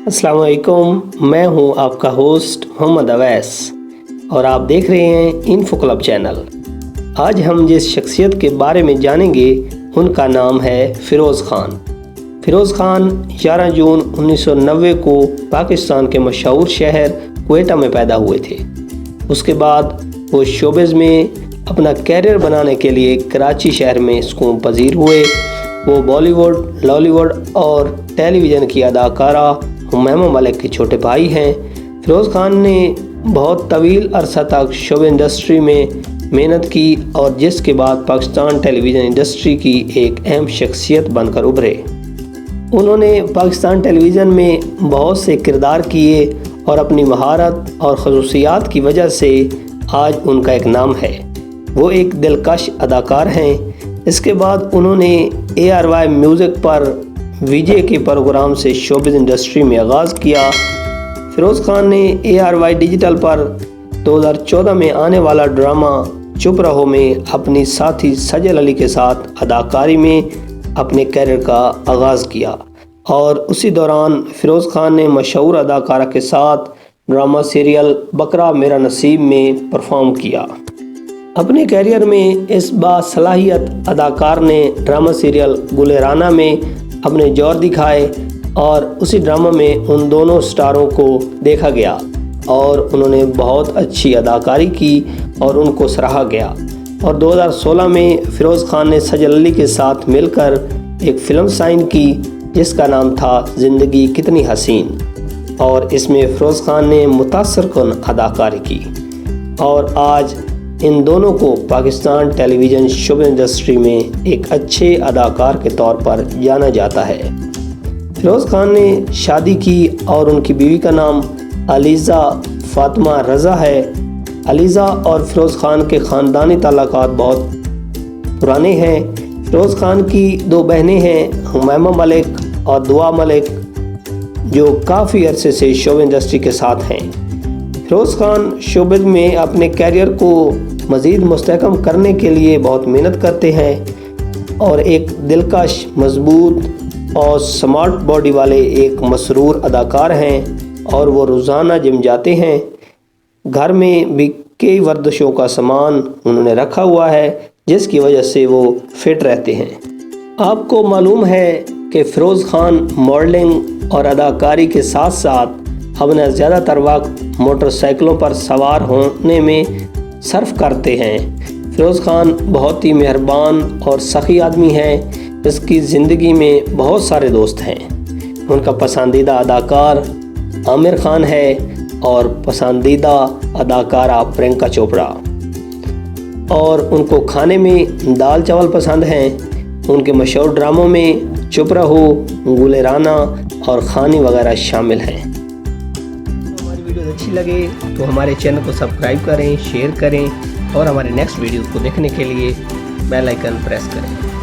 अस्सलाम वालेकुम, मैं हूं आपका होस्ट मोहम्मद अवैस और आप देख रहे हैं इन्फो क्लब चैनल। आज हम जिस शख्सियत के बारे में जानेंगे उनका नाम है फ़िरोज़ ख़ान। फ़िरोज़ ख़ान 11 जून 1990 को पाकिस्तान के मशहूर शहर क्वेटा में पैदा हुए थे। उसके बाद वो शोबिज़ में अपना कैरियर बनाने के लिए कराची शहर में सुकून पजीर हुए। वो बॉलीवुड, लॉलीवुड और टेलीविज़न की अदाकारा हुमैमा मलिक के छोटे भाई हैं। फ़िरोज़ ख़ान ने बहुत तवील अरसा तक शो इंडस्ट्री में मेहनत की और जिसके बाद पाकिस्तान टेलीविज़न इंडस्ट्री की एक अहम शख्सियत बनकर उभरे। उन्होंने पाकिस्तान टेलीविज़न में बहुत से किरदार किए और अपनी महारत और खसूसियात की वजह से आज उनका एक नाम है। वो एक दिलकश अदाकार हैं। इसके बाद उन्होंने ARY म्यूज़िक पर विजय के प्रोग्राम से शोबिज़ इंडस्ट्री में आगाज़ किया। फ़िरोज़ ख़ान ने ARY डिजिटल पर 2014 में आने वाला ड्रामा चुप रहो में अपनी साथी सजल अली के साथ अदाकारी में अपने कैरियर का आगाज़ किया और उसी दौरान फ़िरोज़ ख़ान ने मशहूर अदाकारा के साथ ड्रामा सीरियल बकरा मेरा नसीब में परफॉर्म किया। अपने कैरियर में इस बासलाहियत अदाकार ने ड्रामा सीरियल गुले राना में अपने जोर दिखाए और उसी ड्रामा में उन दोनों स्टारों को देखा गया और उन्होंने बहुत अच्छी अदाकारी की और उनको सराहा गया। और 2016 में फ़िरोज़ ख़ान ने सजल अली के साथ मिलकर एक फ़िल्म साइन की जिसका नाम था ज़िंदगी कितनी हसीन और इसमें फ़िरोज़ ख़ान ने मुतासिरकुन अदाकारी की और आज इन दोनों को पाकिस्तान टेलीविज़न शो इंडस्ट्री में एक अच्छे अदाकार के तौर पर जाना जाता है। फ़िरोज़ ख़ान ने शादी की और उनकी बीवी का नाम अलीज़ा फ़ातिमा रज़ा है। अलीज़ा और फ़िरोज़ ख़ान के ख़ानदानी ताल्लुकात बहुत पुराने हैं। फ़िरोज़ ख़ान की 2 बहनें हैं, हुमैमा मलिक और दुआ मलिक, जो काफ़ी अरसे से शो इंडस्ट्री के साथ हैं। फ़िरोज़ ख़ान शोबिज़ में अपने कैरियर को मज़ीद मुस्तहकम करने के लिए बहुत मेहनत करते हैं और एक दिलकश, मजबूत और स्मार्ट बॉडी वाले एक मसरूर अदाकार हैं और वो रोज़ाना जिम जाते हैं। घर में भी कई वर्जिशों का सामान उन्होंने रखा हुआ है जिसकी वजह से वो फिट रहते हैं। आपको मालूम है कि फ़िरोज़ ख़ान मॉडलिंग और अदाकारी के साथ साथ अपना ज़्यादातर वक्त मोटरसाइकिलों पर सवार होने में सर्फ करते हैं। फ़िरोज़ ख़ान बहुत ही मेहरबान और सखी आदमी हैं। इसकी ज़िंदगी में बहुत सारे दोस्त हैं। उनका पसंदीदा अदाकार आमिर खान है और पसंदीदा अदाकारा प्रियंका चोपड़ा। और उनको खाने में दाल चावल पसंद हैं। उनके मशहूर ड्रामों में चुप रहो, गुले राना और खानी वगैरह शामिल हैं। वीडियो अच्छी लगे तो हमारे चैनल को सब्सक्राइब करें, शेयर करें और हमारे नेक्स्ट वीडियो को देखने के लिए बेल आइकन प्रेस करें।